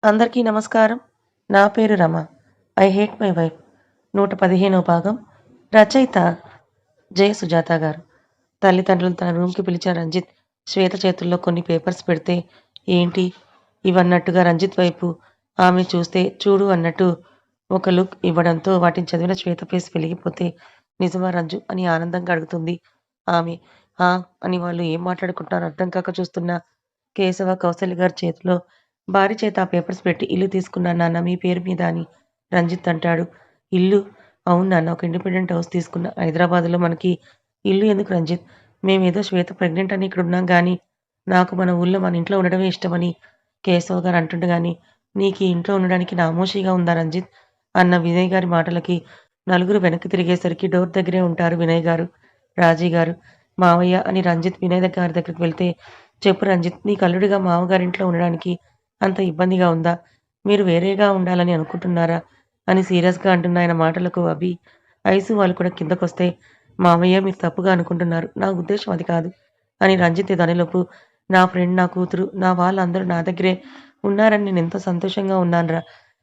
అందరికీ నమస్కారం. నా పేరు Rama. 'I hate my wife' 115వ భాగం. రచయిత జె. సుజాత గారు. తల్లిదండ్రులు తన రూమ్‌కి పిలిచిన రంజిత్, శ్వేత చేతుల్లో కొన్ని పేపర్స్ పెడితే, ఏంటి ఇవన్నట్టుగా రంజిత్ వైపు ఆమె చూస్తే, చూడు అన్నట్టు ఒక లుక్ ఇవ్వడంతో వాటిని చదివిన శ్వేత ఫేస్ వెలిగిపోతే, నిజమా రంజు అని ఆనందంగా అడుగుతుంది ఆమె. ఆ అని వాళ్ళు ఏం మాట్లాడుకుంటున్నారో అర్థం కాక చూస్తున్న కేశవ, కౌసల్య గారి చేతిలో భార్య చేత ఆ పేపర్స్ పెట్టి, ఇల్లు తీసుకున్నాను నాన్న మీ పేరు మీద అని రంజిత్ అంటాడు. ఇల్లు? అవును నాన్న, ఒక ఇండిపెండెంట్ హౌస్ తీసుకున్నా. హైదరాబాద్‌లో మనకి ఇల్లు ఎందుకు రంజిత్? మేమేదో శ్వేత ప్రెగ్నెంట్ అని ఇక్కడున్నాం గానీ, నాకు మన ఊళ్ళో మన ఇంట్లో ఉండడమే ఇష్టమని కేశవ్ గారు అంటుండగానే, నీకీ ఇంట్లో ఉండడానికి నామోషీగా ఉందా రంజిత్? అన్న వినయ్ గారి మాటలకి నలుగురు వెనక్కి తిరిగేసరికి డోర్ దగ్గరే ఉంటారు వినయ్ గారు, రాజీ గారు. మావయ్య అని రంజిత్ వినయ్ గారి దగ్గరికి వెళ్తే, చెప్పు రంజిత్, నీకు అల్లుడిగా మామగారింట్లో ఉండడానికి అంత ఇబ్బందిగా ఉందా? మీరు వేరేగా ఉండాలని అనుకుంటున్నారా? అని సీరియస్‌గా అంటున్న ఆయన మాటలకు అభి, ఐసు వాళ్ళు కూడా కిందకొస్తే, మామయ్య మీరు తప్పుగా అనుకుంటున్నారు. నా ఉద్దేశ్యం అది కాదు అని రంజిత్ ధనిలోపు, నా ఫ్రెండ్, నా కూతురు, నా వాళ్ళందరూ నా దగ్గరే ఉన్నారని నేనెంతో సంతోషంగా ఉన్నానురా.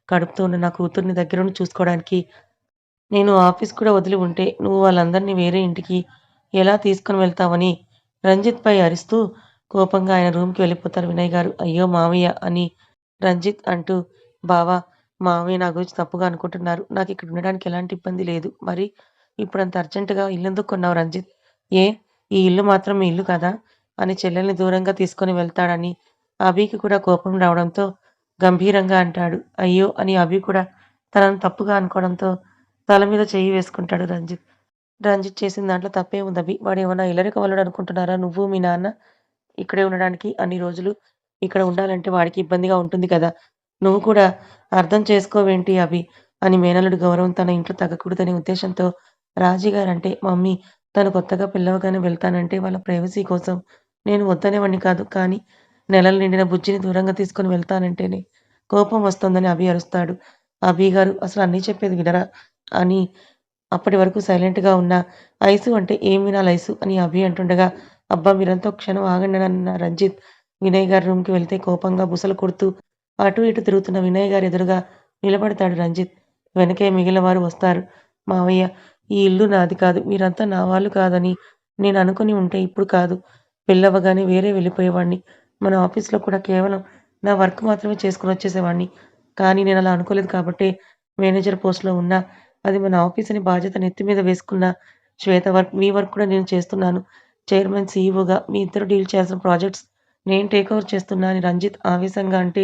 కడుపుతో ఉన్న నా కూతుర్ని దగ్గరుండి చూసుకోవడానికి నేను ఆఫీస్ కూడా వదిలి ఉంటే, నువ్వు వాళ్ళందరినీ వేరే ఇంటికి ఎలా తీసుకొని వెళ్తావని రంజిత్‌పై అరుస్తూ కోపంగా ఆయన రూమ్‌కి వెళ్ళిపోతారు వినయ్ గారు. అయ్యో మావయ్య అని రంజిత్ అంటూ, బావ, మావయ్య నా గురించి తప్పుగా అనుకుంటున్నారు. నాకిక్కడ ఉండడానికి ఎలాంటి ఇబ్బంది లేదు. మరి ఇప్పుడంత అర్జెంట్‌గా ఇల్లెందుకు కొన్నావు రంజిత్? ఏ ఈ ఇల్లు మాత్రం మీ ఇల్లు కాదా? అని చెల్లెల్ని దూరంగా తీసుకొని వెళ్తాడని అభికి కూడా కోపం రావడంతో గంభీరంగా అంటాడు. అయ్యో అని అభి కూడా తనను తప్పుగా అనుకోవడంతో తల మీద చెయ్యి వేసుకుంటాడు రంజిత్. రంజిత్ చేసిన దాంట్లో తప్పేముందభి? వాడేమన్నా ఇల్లరిక వల్లుడనుకుంటున్నారా నువ్వు, మీ నాన్న ఇక్కడే ఉండడానికి? అన్ని రోజులు ఇక్కడ ఉండాలంటే వాడికి ఇబ్బందిగా ఉంటుంది కదా! నువ్వు కూడా అర్థం చేసుకోవేంటి అభి? అని మేనల్లుడి గౌరవం తన ఇంట్లో తగ్గకూడదనే ఉద్దేశంతో రాజీగారంటే, మమ్మీ తను కొత్తగా పెళ్ళవగానే వెళ్తానంటే వాళ్ళ ప్రైవసీ కోసం నేను వద్దనేవాడిని కాదు. కానీ నెలలు నిండిన బుజ్జిని దూరంగా తీసుకొని వెళ్తానంటేనే కోపం వస్తోందని అభి అరుస్తాడు. అభి గారు అసలు అన్నయ్య చెప్పేది వినరా? అని అప్పటి వరకు సైలెంట్‌గా ఉన్న ఐసు అంటే, ఏం వినాలి ఐసు అని అభి అంటుండగా, అబ్బా! మీరంతా ఒక క్షణం ఆగండనన్న రంజిత్ వినయ్ గారి రూమ్‌కి వెళ్తే కోపంగా బుసలు కొడుతూ అటు ఇటు తిరుగుతున్న వినయ్ గారి ఎదురుగా నిలబడతాడు రంజిత్. వెనకే మిగిలిన వారు వస్తారు. మావయ్య, ఈ ఇల్లు నాది కాదు. మీరంతా నా వాళ్ళు కాదని నేను అనుకుని ఉంటే ఇప్పుడు కాదు, పెళ్ళవ్వగానే వేరే వెళ్ళిపోయేవాడిని. మన ఆఫీస్‌లో కూడా కేవలం నా వర్క్ మాత్రమే చేసుకొని వచ్చేసేవాడిని. కానీ నేనలా అనుకోలేదు కాబట్టే మేనేజర్ పోస్ట్‌లో ఉన్నా, అది మన ఆఫీస్ అని బాధ్యత నెత్తి మీద వేసుకున్న శ్వేత వర్క్, మీ వర్క్ కూడా నేను చేస్తున్నాను. చైర్మన్, సీఈఓగా మీ ఇద్దరు డీల్ చేయాల్సిన ప్రాజెక్ట్స్ నేను టేక్ ఓవర్ చేస్తున్నా అని రంజిత్ ఆవేశంగా అంటే,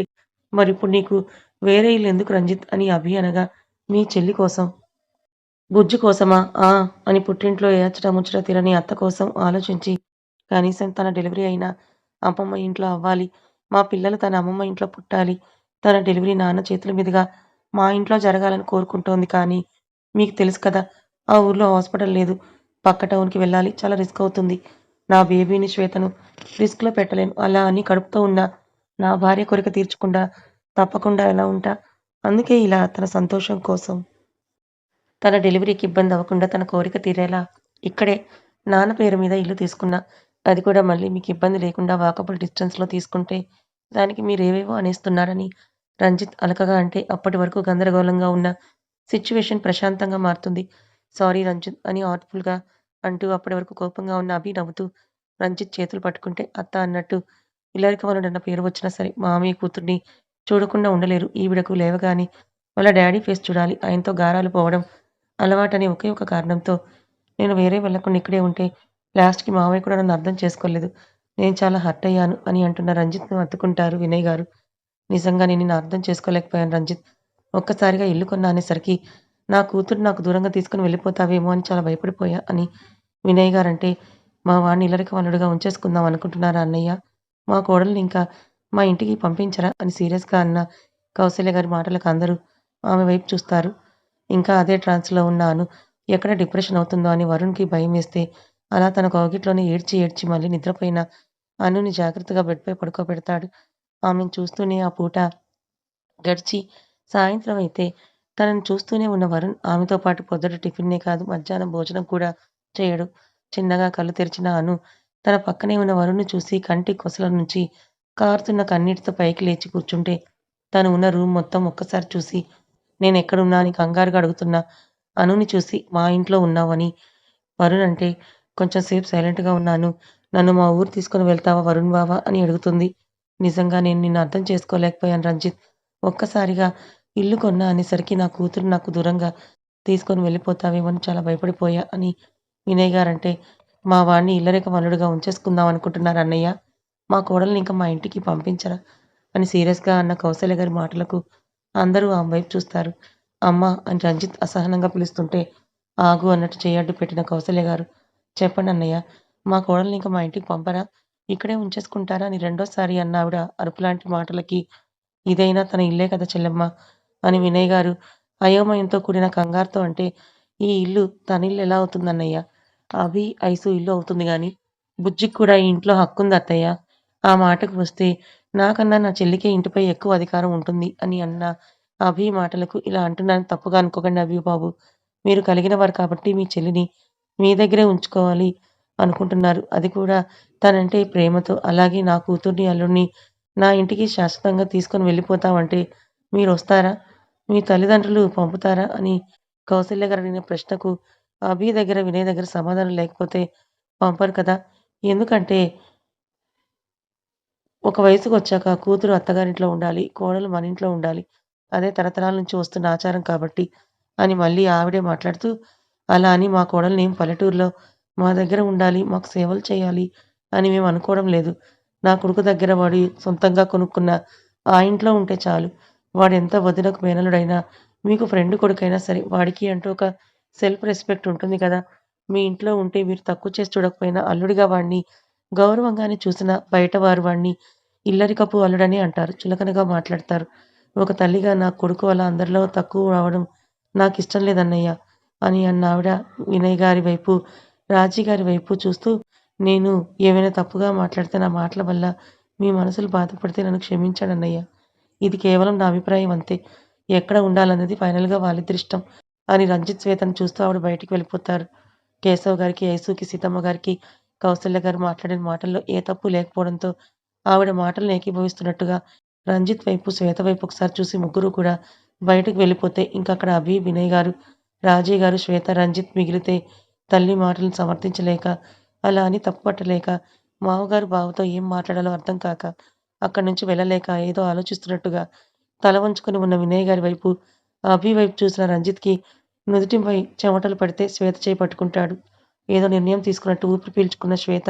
మరిప్పుడు నీకు వేరే ఇల్లు ఎందుకు రంజిత్ అని అభి అనగా, మీ చెల్లి కోసం. బుజ్జి కోసమా? ఆ! అని పుట్టింట్లో ఏచట ముచ్చట తీరని అత్త కోసం ఆలోచించి, కనీసం తన డెలివరీ అయినా అమ్మమ్మ ఇంట్లో అవ్వాలి. మా పిల్లలు తన అమ్మమ్మ ఇంట్లో పుట్టాలి. తన డెలివరీ నాన్న చేతుల మీదుగా మా ఇంట్లో జరగాలని కోరుకుంటోంది. కానీ మీకు తెలుసు కదా! ఆ ఊర్లో హాస్పిటల్ లేదు. పక్క టౌన్‌కి వెళ్ళాలి. చాలా రిస్క్ అవుతుంది. నా బేబీని, శ్వేతను రిస్క్‌లో పెట్టలేను. అలా అని కడుపుతో ఉన్న నా భార్య కోరిక తీర్చకుండా తప్పకుండా ఎలా ఉంటా? అందుకే ఇలా తన సంతోషం కోసం తన డెలివరీకి ఇబ్బందవ్వకుండా తన కోరిక తీరేలా ఇక్కడే నాన్న పేరు మీద ఇల్లు తీసుకున్నా. అది కూడా మళ్ళీ మీకు ఇబ్బంది లేకుండా వాకబుల్ డిస్టెన్స్‌లో తీసుకుంటే దానికి మీరేవేవో అనేస్తున్నారని రంజిత్ అలకగా అంటే, అప్పటి వరకు గందరగోళంగా ఉన్న సిట్యుయేషన్ ప్రశాంతంగా మారుతుంది. సారీ రంజిత్ అని ఆర్ట్‌ఫుల్‌గా అంటూ అప్పటి వరకు కోపంగా ఉన్న అభి నవ్వుతూ రంజిత్ చేతులు పట్టుకుంటే, అత్త అన్నట్టు ఇల్లరికవలుడన్న పేరు వచ్చినా సరే మామయ్య కూతుర్ని చూడకుండా ఉండలేరు. ఈవిడకు లేవగానే వాళ్ళ డ్యాడీ ఫేస్ చూడాలి. ఆయనతో గారాలు పోవడం అలవాటనే ఒకే ఒక కారణంతో నేను వేరే వెళ్ళకుండా ఇక్కడే ఉంటే లాస్ట్‌కి మావయ్య కూడా నన్ను అర్థం చేసుకోలేదు. నేను చాలా హర్ట్ అయ్యాను అని అంటున్న రంజిత్‌ను హత్తుకుంటారు వినయ్ గారు. నిజంగానే నిన్ను అర్థం చేసుకోలేకపోయాను రంజిత్. ఒక్కసారిగా ఇల్లు కొన్నా అనేసరికి నా కూతుర్ని నాకు దూరంగా తీసుకొని వెళ్ళిపోతావేమో అని చాలా భయపడిపోయా అని వినయ్ గారంటే, మా వాడిని ఇల్లరికం అల్లుడుగా ఉంచేసుకుందాం అనుకుంటున్నారా అన్నయ్య? మా కోడల్ని ఇంకా మా ఇంటికి పంపించరా? అని సీరియస్‌గా అన్న కౌసల్య గారి మాటలకు అందరూ ఆమె వైపు చూస్తారు. ఇంకా అదే ట్రాన్స్‌లో ఉన్న అను ఎక్కడ డిప్రెషన్ అవుతుందో అని వరుణ్‌కి భయమేస్తే, అలా తన కౌగిట్లోనే ఏడ్చి ఏడ్చి మళ్ళీ నిద్రపోయిన అనుని జాగ్రత్తగా బెడ్‌పై పడుకోబెడతాడు. ఆమెను చూస్తూనే ఆ పూట గడిచి సాయంత్రం అయితే తనని చూస్తూనే ఉన్న వరుణ్ ఆమెతో పాటు పొద్దుట టిఫిన్నే కాదు మధ్యాహ్నం భోజనం కూడా చేయడు. చిన్నగా కళ్ళు తెరిచిన అను తన పక్కనే ఉన్న వరుణ్‌ని చూసి కంటి కొసల నుంచి కారుతున్న కన్నీటితో పైకి లేచి కూర్చుంటే తను ఉన్న రూమ్ మొత్తం ఒక్కసారి చూసి, నేనెక్కడున్నా అని కంగారుగా అడుగుతున్న అనుని చూసి, మా ఇంట్లో ఉన్నావని వరుణ్ అంటే కొంచెం సేపు సైలెంట్‌గా ఉన్నాను. నన్ను మా ఊరు తీసుకొని వెళ్తావా వరుణ్ బావ అని అడుగుతుంది. నిజంగా నేను నిన్ను అర్థం చేసుకోలేకపోయాను రంజిత్. ఒక్కసారిగా ఇల్లు కొన్నా అనేసరికి నా కూతురు నాకు దూరంగా తీసుకొని వెళ్ళిపోతావేమో అని చాలా భయపడిపోయా అని వినయ్ గారంటే, మా వాడిని ఇల్లరికం అల్లుడుగా ఉంచేసుకుందాం అనుకుంటున్నారా అన్నయ్య? మా కోడల్ని ఇంక మా ఇంటికి పంపించరా? అని సీరియస్‌గా అన్న కౌసల్య గారి మాటలకు అందరూ ఆమె వైపు చూస్తారు. అమ్మా అని రంజిత్ అసహనంగా పిలుస్తుంటే, ఆగు అన్నట్టు చెయ్యడ్డు పెట్టిన కౌసల్య గారు, చెప్పండన్నయ్య. మా కోడల్ని ఇంక మా ఇంటికి పంపరా? ఇక్కడే ఉంచేసుకుంటారా? అని రెండోసారి అన్న ఆవిడ అరుపులాంటి మాటలకి, ఇదైనా తన ఇల్లే కదా చెల్లెమ్మ అని వినయ్ గారు అయోమయంతో కూడిన కంగారుతో అంటే, ఈ ఇల్లు తనిల్లు ఎలా అవుతుందన్నయ్య? అభి, ఐసు ఇల్లు అవుతుంది గానీ, బుజ్జికి కూడా ఈ ఇంట్లో హక్కుంది అత్తయ్య. ఆ మాటకు వస్తే, నాకన్నా నా చెల్లికే ఇంటిపై ఎక్కువ అధికారం ఉంటుంది అని అన్న అభి మాటలకు, ఇలా అంటున్నానని తప్పుగా అనుకోకండి అభి బాబు. మీరు కలిగిన వారు కాబట్టి మీ చెల్లిని మీ దగ్గరే ఉంచుకోవాలి అనుకుంటున్నారు. అది కూడా తనంటే ప్రేమతో. అలాగే నా కూతుర్ని, అల్లుడిని నా ఇంటికి శాశ్వతంగా తీసుకొని వెళ్ళిపోతామంటే మీరొస్తారా? మీ తల్లిదండ్రులు పంపుతారా? అని కౌసల్య గారు అడిగిన ప్రశ్నకు అభి దగ్గర, వినయ్ దగ్గర సమాధానం లేకపోతే పంపరు కదా! ఎందుకంటే ఒక వయసుకొచ్చాక కూతురు అత్తగారింట్లో ఉండాలి. కోడలు మనింట్లో ఉండాలి. అదే తరతరాల నుంచి వస్తున్న ఆచారం కాబట్టి అని మళ్ళీ ఆవిడే మాట్లాడుతూ, అలా అని మా కోడల్నేం పల్లెటూరులో మా దగ్గర ఉండాలి, మాకు సేవలు చేయాలి అని మేము అనుకోవడం లేదు. నా కొడుకు దగ్గర వాడు సొంతంగా కొనుక్కున్న ఆ ఇంట్లో ఉంటే చాలు. వాడెంత వదినకు మేనల్లుడైనా, మీకు ఫ్రెండ్ కొడుకైనా సరే, వాడికి అంటూ ఒక సెల్ఫ్ రెస్పెక్ట్ ఉంటుంది కదా! మీ ఇంట్లో ఉంటే మీరు తక్కువ చేసి చూడకపోయినా అల్లుడిగా వాడిని గౌరవంగానే చూసినా బయట వారు వాడిని ఇల్లరికపు అల్లుడనే అంటారు. చులకనగా మాట్లాడతారు. ఒక తల్లిగా నా కొడుకు అలా అందరిలో తక్కువ రావడం నాకిష్టం లేదన్నయ్య అని అన్నావిడ వినయ్ గారి వైపు, రాజీ గారి వైపు చూస్తూ, నేను ఏమైనా తప్పుగా మాట్లాడితే నా మాటల వల్ల మీ మనసులు బాధపడితే నన్ను క్షమించండన్నయ్య. ఇది కేవలం నా అభిప్రాయం అంతే. ఎక్కడ ఉండాలన్నది ఫైనల్‌గా వాళ్ళిద్దరిష్టం అని రంజిత్, శ్వేతను చూస్తూ ఆవిడ బయటికి వెళ్ళిపోతారు. కేశవ్ గారికి, ఐసుకి, సీతమ్మ గారికి కౌసల్య గారు మాట్లాడిన మాటల్లో ఏ తప్పు లేకపోవడంతో ఆవిడ మాటలను ఏకీభవిస్తున్నట్టుగా రంజిత్ వైపు, శ్వేత వైపు ఒకసారి చూసి ముగ్గురు కూడా బయటకు వెళ్ళిపోతే ఇంకక్కడ అభి, వినయ్ గారు, రాజీ గారు, శ్వేత, రంజిత్ మిగిలితే తల్లి మాటలను సమర్థించలేక, అలా అని తప్పుపట్టలేక, మావగారు బావతో ఏం మాట్లాడాలో అర్థం కాక, అక్కడి నుంచి వెళ్ళలేక ఏదో ఆలోచిస్తున్నట్టుగా తల వంచుకొని ఉన్న వినయ్ గారి వైపు, అభి వైపు చూసిన రంజిత్‌కి నుదుటిపై చెమటలు పడితే శ్వేత చేయి పట్టుకుంటాడు. ఏదో నిర్ణయం తీసుకున్నట్టు ఊపిరి పీల్చుకున్న శ్వేత,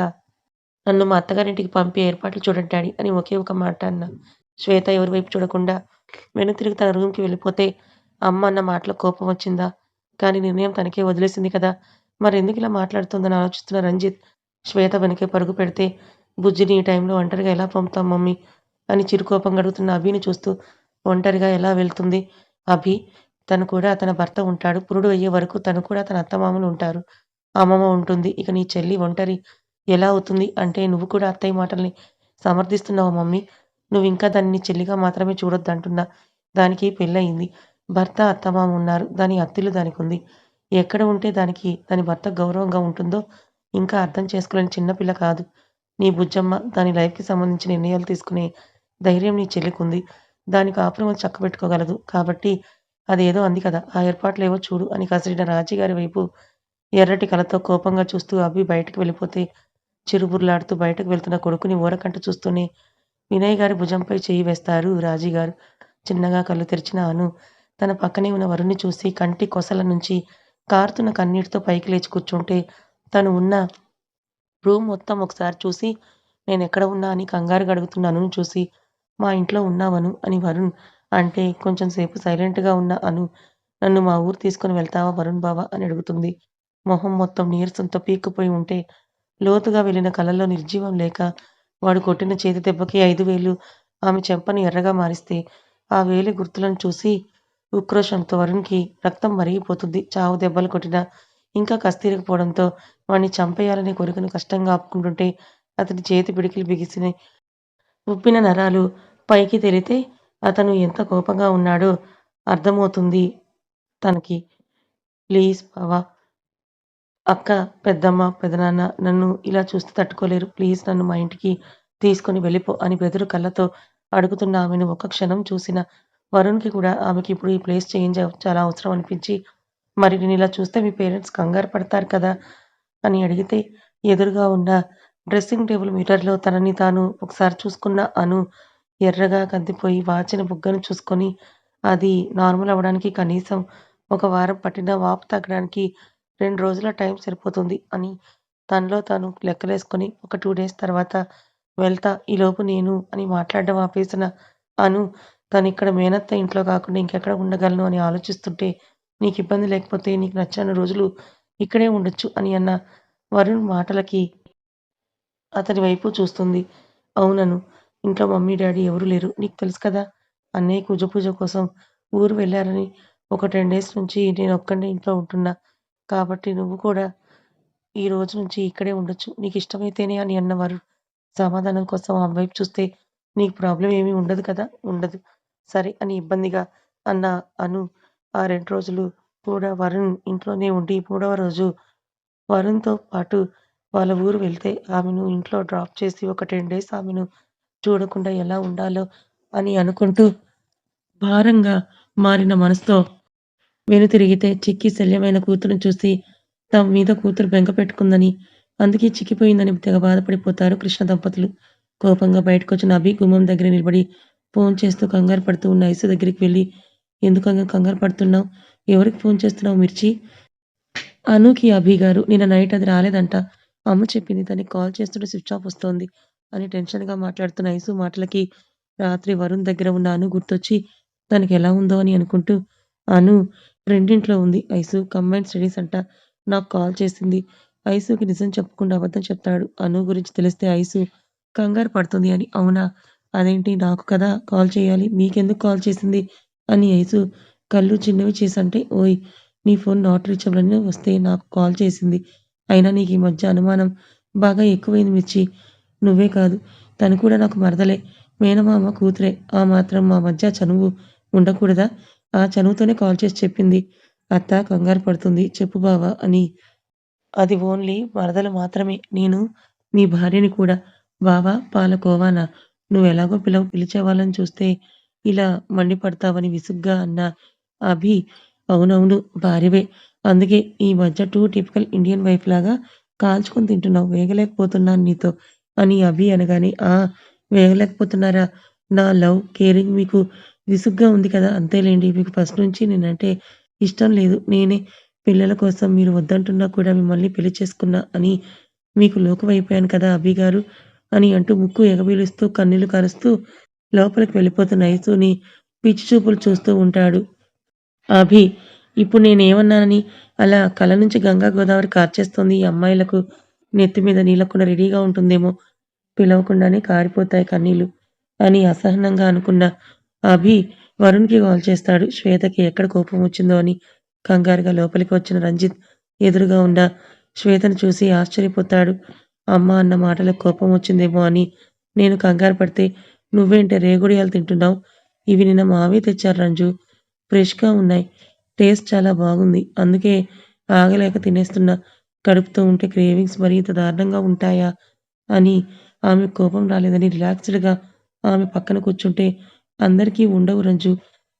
నన్ను మా అత్తగారింటికి పంపే ఏర్పాట్లు చూడండి డాడీ అని ఒకే ఒక మాట అన్నా. శ్వేత ఎవరి వైపు చూడకుండా వెనుతిరిగి తన రూమ్‌కి వెళ్ళిపోతే, అమ్మ అన్న మాటలో కోపం వచ్చిందా? కానీ నిర్ణయం తనకే వదిలేసింది కదా! మరెందుకిలా మాట్లాడుతోందని ఆలోచిస్తున్న రంజిత్, శ్వేత వెనకే పరుగు పెడితే, బుజ్జిని ఈ టైంలో ఒంటరిగా ఎలా పంపుతాం మమ్మీ? అని చిరుకోపంగా అడుగుతున్న అభిని చూస్తూ, ఒంటరిగా ఎలా వెళ్తుంది? అభి, తను కూడా తన భర్త ఉంటాడు. పురుడు అయ్యే వరకు తను కూడా తన అత్తమామలు ఉంటారు. అమ్మమ్మ ఉంటుంది. ఇక నీ చెల్లి ఒంటరి ఎలా అవుతుంది? అంటే నువ్వు కూడా అత్తయ్య మాటల్ని సమర్థిస్తున్నావా మమ్మీ? నువ్వింకా దాన్ని నీ చెల్లిగా మాత్రమే చూడొద్దంటున్నా. దానికి పెళ్లయింది. భర్త, అత్తమామ ఉన్నారు. దాని అత్తిల్లు దానికుంది. ఎక్కడ ఉంటే దానికి దాని భర్త గౌరవంగా ఉంటుందో ఇంకా అర్థం చేసుకోలేని చిన్న పిల్ల కాదు నీ బుజ్జమ్మ. దాని లైఫ్‌కి సంబంధించిన నిర్ణయాలు తీసుకునే ధైర్యం నీ చెల్లికుంది. దాని కాపురం అది చక్కబెట్టుకోగలదు. కాబట్టి అదేదో అంది కదా! ఆ ఏర్పాట్లేవో చూడు అని కసిరిన రాజీగారి వైపు ఎర్రటి కళ్ళతో కోపంగా చూస్తూ అభి బయటికి వెళ్ళిపోతే, చిరుబుర్లాడుతూ బయటకు వెళ్తున్న కొడుకుని ఓరకంట చూస్తూనే వినయ్ గారి భుజంపై చెయ్యి వేస్తారు రాజీగారు. చిన్నగా కళ్ళు తెరిచిన అను తన పక్కనే ఉన్న వరుణ్ణి చూసి కంటి కొసల నుంచి కారుతున్న కన్నీటితో పైకి లేచి కూర్చుంటే, తను ఉన్న రూమ్ మొత్తం ఒకసారి చూసి, నేనెక్కడ ఉన్నా అని కంగారుగా అడుగుతున్న అనుని చూసి, మా ఇంట్లో ఉన్నావను అని వరుణ్ అంటే, కొంచెం సేపు సైలెంట్‌గా ఉన్న అను, నన్ను మా ఊరు తీసుకొని వెళ్తావా వరుణ్ బావ అని అడుగుతుంది. మొహం మొత్తం నీరసంతో పీక్కుపోయి ఉంటే, లోతుగా వెళ్ళిన కళ్ళల్లో నిర్జీవం లేక, వాడు కొట్టిన చేతి దెబ్బకి 5 వేళ్లు ఆమె చెంపను ఎర్రగా మారిస్తే, ఆ వేలి గుర్తులను చూసి ఉక్రోషంతో వరుణ్‌కి రక్తం మరిగిపోతుంది. చావు దెబ్బలు కొట్టినా ఇంకా కస్తీరకపోవడంతో వాడిని చంపేయాలనే కోరికను కష్టంగా ఆపుకుంటుంటే, అతని చేతి పిడికిలి బిగిసి ఉబ్బిన నరాలు పైకి తేలితే, అతను ఎంత కోపంగా ఉన్నాడో అర్థమవుతుంది తనకి. ప్లీజ్ బావ, అక్క, పెద్దమ్మ, పెదనాన్న నన్ను ఇలా చూస్తే తట్టుకోలేరు. ప్లీజ్ నన్ను మా ఇంటికి తీసుకొని వెళ్ళిపో అని బెదురు కళ్ళతో అడుగుతున్న ఆమెను ఒక్క క్షణం చూసిన వరుణ్‌కి కూడా ఆమెకిప్పుడు ఈ ప్లేస్ చేంజ్ చాలా అవసరం అనిపించి, "మరి నేనిలా చూస్తే మీ పేరెంట్స్ కంగారు పడతారు కదా!" అని అడిగితే, ఎదురుగా ఉన్న డ్రెస్సింగ్ టేబుల్ మిర్రర్‌లో తనని తాను ఒకసారి చూసుకున్న అను ఎర్రగా కందిపోయి వాచిన బుగ్గను చూసుకొని, అది నార్మల్ అవ్వడానికి కనీసం ఒక వారం పట్టినా వాపు తగ్గడానికి 2 రోజుల టైం సరిపోతుంది అని తనలో తాను లెక్కలేసుకొని ఒక 2 డేస్ తర్వాత వెళ్తా ఈలోపు నేను అని మాట్లాడడం ఆపేసిన అను తనిక్కడ మేనత్త ఇంట్లో కాకుండా ఇంకెక్కడ ఉండగలను అని ఆలోచిస్తుంటే, "నీకిబ్బంది లేకపోతే నీకు నచ్చినన్ని రోజులు ఇక్కడే ఉండొచ్చు" అని అన్న వరుణ్ మాటలకి అతని వైపు చూస్తుంది. అవునను. ఇంట్లో మమ్మీ, డ్యాడీ ఎవరూ లేరు. నీకు తెలుసు కదా! అన్నయ్య కుజ పూజ కోసం ఊరు వెళ్లారని. ఒక 10 డేస్ నుంచి నేనొక్కడినే ఇంట్లో ఉంటున్నా. కాబట్టి నువ్వు కూడా ఈ రోజు నుంచి ఇక్కడే ఉండొచ్చు. నీకిష్టమైతేనే అని అన్న వరుణ్ సమాధానం కోసం ఆమె వైపు చూస్తే, నీకు ప్రాబ్లమ్ ఏమీ ఉండదు కదా! ఉండదు. సరే అని ఇబ్బందిగా అన్న అను ఆ 2 రోజులు కూడా వరుణ్ ఇంట్లోనే ఉండి, మూడవ రోజు వరుణ్‌తో పాటు వాళ్ళ ఊరు వెళ్తే ఆమెను ఇంట్లో డ్రాప్ చేసి ఒక 10 డేస్ ఆమెను చూడకుండా ఎలా ఉండాలో అని అనుకుంటూ భారంగా మారిన మనసుతో వెనుతిరిగితే చిక్కి శల్యమైన కూతురుని చూసి తమ మీద కూతురు బెంగ పెట్టుకుందని, అందుకే చిక్కిపోయిందని తెగ బాధపడిపోతారు కృష్ణ దంపతులు. కోపంగా బయటకొచ్చిన అభి గుమ్మం దగ్గర నిలబడి ఫోన్ చేస్తూ కంగారు పడుతూ ఉన్న ఐసు దగ్గరికి వెళ్లి, ఎందుకంగా కంగారు పడుతున్నావు? ఎవరికి ఫోన్ చేస్తున్నావు మిర్చి? అనుకి అభి గారు నిన్న నైట్ అది రాలేదంట. అమ్మ చెప్పింది. తనకి కాల్ చేస్తుంటే స్విచ్ ఆఫ్ వస్తోంది అని టెన్షన్‌గా మాట్లాడుతున్న ఐసు మాటలకి రాత్రి వరుణ్ దగ్గర ఉన్న అను గుర్తొచ్చి తనకెలా ఉందో అని అనుకుంటూ, అను ఫ్రెండింట్లో ఉంది. ఐసు కంబైన్డ్ స్టడీస్ అంట. నాకు కాల్ చేసింది. ఐసుకి నిజం చెప్పకుండా అబద్ధం చెప్తాడు. అను గురించి తెలిస్తే ఐసు కంగారు పడుతుంది అని. అవునా? అదేంటి నాకు కదా కాల్ చేయాలి. మీకెందుకు కాల్ చేసింది? అని ఐసు కళ్ళు చిన్నవి చేసంటే, ఓయ్! నీ ఫోన్ నాట్ రీచబుల్ అని వస్తే నాకు కాల్ చేసింది. అయినా నీకీ మధ్య అనుమానం బాగా ఎక్కువైంది మిర్చి. నువ్వే కాదు, తను కూడా నాకు మరదలే. మేనమామ కూతురే. ఆ మాత్రం మా మధ్య చనువు ఉండకూడదా? ఆ చనువుతోనే కాల్ చేసి చెప్పింది. అత్త కంగారు పడుతుంది. చెప్పు బావ అని. అది ఓన్లీ మరదలు మాత్రమే. నేను మీ భార్యని కూడా. బావ పాలకోవానా? నువ్వెలాగో పిలిచేవాళ్ళని చూస్తే ఇలా మండిపడతావని విసుగ్గా అన్న అభి, అవునవును భార్యవే. అందుకే ఈ మధ్య టిపికల్ ఇండియన్ వైఫ్ లాగా కాల్చుకొని తింటున్నావు. వేగలేకపోతున్నాను నీతో అని అభి అనగానే, ఆ! వేగలేకపోతున్నారా? నా లవ్, కేరింగ్ మీకు విసుగ్గా ఉంది కదా! అంతేలెండి. మీకు ఫస్ట్ నుంచి నేనంటే ఇష్టం లేదు. నేనే పిల్లల కోసం మీరు వద్దంటున్నా కూడా మిమ్మల్ని పెళ్లి చేసుకున్నా అని మీకు లోకువైపోయాను కదా అభిగారు అని అంటూ ముక్కు ఎగబీలుస్తూ కన్నీళ్లు కారుస్తూ లోపలికి వెళ్ళిపోతున్న ఐసుని పిచ్చి చూపులు చూస్తూ ఉంటాడు. అభి, ఇప్పుడు నేనేమన్నానని అలా కళ్ళ నుంచి గంగా గోదావరి కార్చేస్తోంది ఈ అమ్మాయిలకు నెత్తి మీద నీళ్ళకుండా రెడీగా ఉంటుందేమో పిలవకుండానే కారిపోతాయి కన్నీళ్లు అని అసహనంగా అనుకున్న అభి వరుణ్‌కి కాల్ చేస్తాడు. శ్వేతకి ఎక్కడ కోపం వచ్చిందో అని. కంగారుగా లోపలికి వచ్చిన రంజిత్ ఎదురుగా ఉన్న శ్వేతను చూసి ఆశ్చర్యపోతాడు. అమ్మ అన్న మాటలకు కోపం వచ్చిందేమో అని. నేను కంగారు పడితే నువ్వేంటే రేగుడియాలు తింటున్నావు? ఇవి నిన్న మావయ్య తెచ్చారు రంజు. ఫ్రెష్‌గా ఉన్నాయి. టేస్ట్ చాలా బాగుంది. అందుకే ఆగలేక తినేస్తున్నా. కడుపుతో ఉంటే క్రేవింగ్స్ మరీ ఇంత దారుణంగా ఉంటాయా? అని ఆమెకు కోపం రాలేదని రిలాక్స్‌డ్‌గా ఆమె పక్కన కూర్చుంటే, అందరికీ ఉండవు రంజు.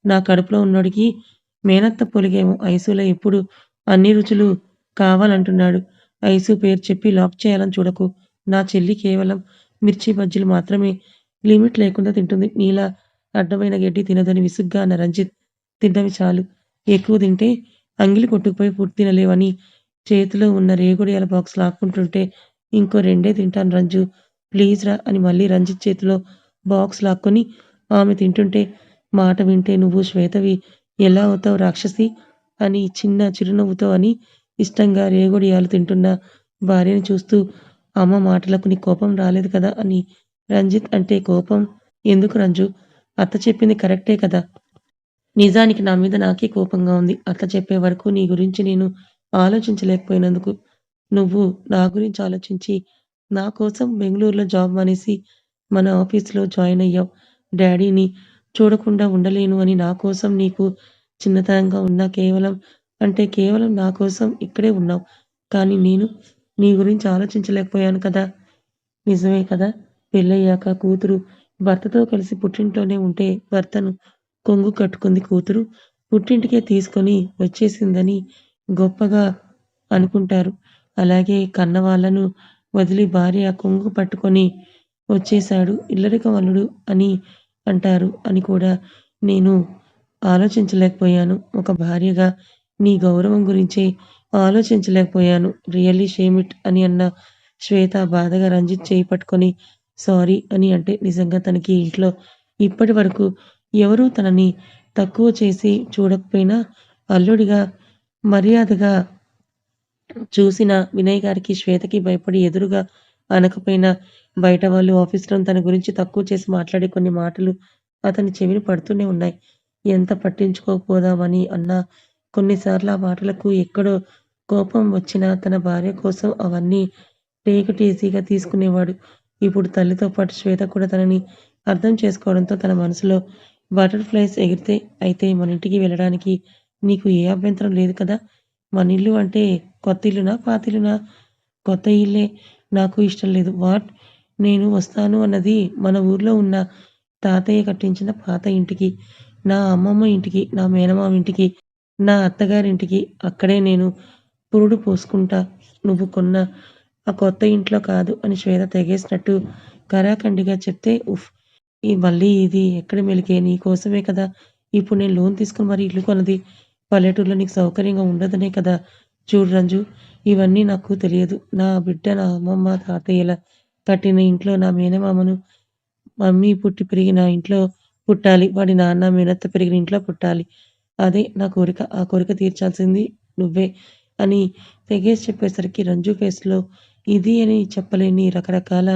నా కడుపులో ఉన్నోడికి మేనత్త పొలిగేమో. ఐసూలో ఎప్పుడు అన్ని రుచులు కావాలంటున్నాడు. ఐసు పేరు చెప్పి లాక్ చేయాలని చూడకు. నా చెల్లి కేవలం మిర్చి బజ్జీలు మాత్రమే లిమిట్ లేకుండా తింటుంది. నీలా అడ్డమైన గడ్డి తినదని విసుగ్గా అన్న రంజిత్, తిన్నవి చాలు. ఎక్కువ తింటే అంగిలి కొట్టుకుపోయి ఫుడ్ తినలేవని చేతిలో ఉన్న రేగుడియాల బాక్స్ లాక్కుంటుంటే, ఇంకో రెండే తింటాను రంజు. ప్లీజ్ రా అని మళ్ళీ రంజిత్ చేతిలో బాక్స్ లాక్కొని ఆమె తింటుంటే, మాట వింటే నువ్వు శ్వేతవి ఎలా అవుతావు రాక్షసి అని చిన్న చిరునవ్వుతో అని ఇష్టంగా రేగుడియాలు తింటున్న భార్యని చూస్తూ, అమ్మ మాటలకు నీకు కోపం రాలేదు కదా అని రంజిత్ అంటే, కోపం ఎందుకు రంజు? అత్త చెప్పింది కరెక్టే కదా! నిజానికి నా మీద నాకే కోపంగా ఉంది. అట్లా చెప్పే వరకు నీ గురించి నేను ఆలోచించలేకపోయినందుకు. నువ్వు నా గురించి ఆలోచించి, నా కోసం బెంగుళూరులో జాబ్ మానేసి, మన ఆఫీస్‌లో జాయిన్ అయ్యావు. డ్యాడీని చూడకుండా ఉండలేను అని నా కోసం నీకు చిన్నతనంగా ఉన్నా కేవలం నా కోసం ఇక్కడే ఉన్నావు. కానీ నేను నీ గురించి ఆలోచించలేకపోయాను కదా! నిజమే కదా! పెళ్ళయ్యాక కూతురు భర్తతో కలిసి పుట్టింట్లోనే ఉంటే భర్తను కొంగు కట్టుకుంది కూతురు. పుట్టింటికే తీసుకొని వచ్చేసిందని గొప్పగా అనుకుంటారు. అలాగే కన్నవాళ్ళను వదిలి భార్య కొంగు పట్టుకొని వచ్చేశాడు ఇల్లరికం అల్లుడు అని అంటారు అని కూడా నేను ఆలోచించలేకపోయాను. ఒక భార్యగా నీ గౌరవం గురించే ఆలోచించలేకపోయాను. రియల్లీ షేమ్ ఇట్ అని అన్న శ్వేత బాధగా రంజిత్ చేయి పట్టుకొని సారీ అని అంటే నిజంగా తనకి ఇంట్లో ఇప్పటి వరకు ఎవరూ తనని తక్కువ చేసి చూడకపోయినా అల్లుడిగా మర్యాదగా చూసిన వినయ్ గారికి, శ్వేతకి భయపడి ఎదురుగా అనకపోయినా బయట వాళ్ళు ఆఫీస్‌లో తన గురించి తక్కువ చేసి మాట్లాడే కొన్ని మాటలు అతని చెవిన పడుతూనే ఉన్నాయి. ఎంత పట్టించుకోకపోదామని అన్నా కొన్నిసార్లు ఆ మాటలకు ఎక్కడో కోపం వచ్చినా తన భార్య కోసం అవన్నీ టేక్ ఇట్ ఈజీగా తీసుకునేవాడు. ఇప్పుడు తల్లితో పాటు శ్వేత కూడా తనని అర్థం చేసుకోవడంతో తన మనసులో బటర్‌ఫ్లైస్ ఎగిరితే అయితే మనింటికి వెళ్ళడానికి నీకు ఏ అభ్యంతరం లేదు కదా! మనిల్లు అంటే కొత్తిల్లునా? పాతిల్లునా? కొత్త ఇల్లే నాకు ఇష్టం లేదు. వాట్? నేను వస్తాను అన్నది మన ఊర్లో ఉన్న తాతయ్య కట్టించిన పాత ఇంటికి, నా అమ్మమ్మ ఇంటికి, నా మేనమామ ఇంటికి, నా అత్తగారింటికి. అక్కడే నేను పురుడు పోసుకుంటా. నువ్వు కొన్న ఆ కొత్త ఇంట్లో కాదు అని శ్వేత తెగేసినట్టు ఖరాఖండిగా చెప్తే ఉఫ్! మళ్ళీ ఇది ఎక్కడి మెలికే నీకోసమే కదా! ఇప్పుడు నేను లోన్ తీసుకొని మరి ఇల్లు కొన్నది. పల్లెటూరులో నీకు సౌకర్యంగా ఉండదనే కదా! చూడు రంజు ఇవన్నీ నాకు తెలియదు. నా బిడ్డ నా అమ్మమ్మ, తాతయ్యల కట్టిన ఇంట్లో నా మేనమామను మమ్మీ పుట్టి పెరిగిన ఇంట్లో పుట్టాలి. వాడి నాన్న, మేనత్త పెరిగిన ఇంట్లో పుట్టాలి. అదే నా కోరిక. ఆ కోరిక తీర్చాల్సింది నువ్వే అని తెగేసి చెప్పేసరికి రంజు ఫేస్‌లో ఇది అని చెప్పలేని రకరకాల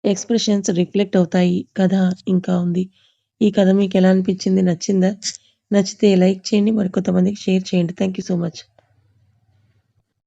ఎక్స్‌ప్రెషన్స్ రిఫ్లెక్ట్ అవుతాయి. కథ ఇంకా ఉంది. ఈ కథ మీకెలా అనిపించింది? నచ్చిందా? నచ్చితే లైక్ చేయండి. మరికొంతమందికి షేర్ చేయండి. Thank you so much.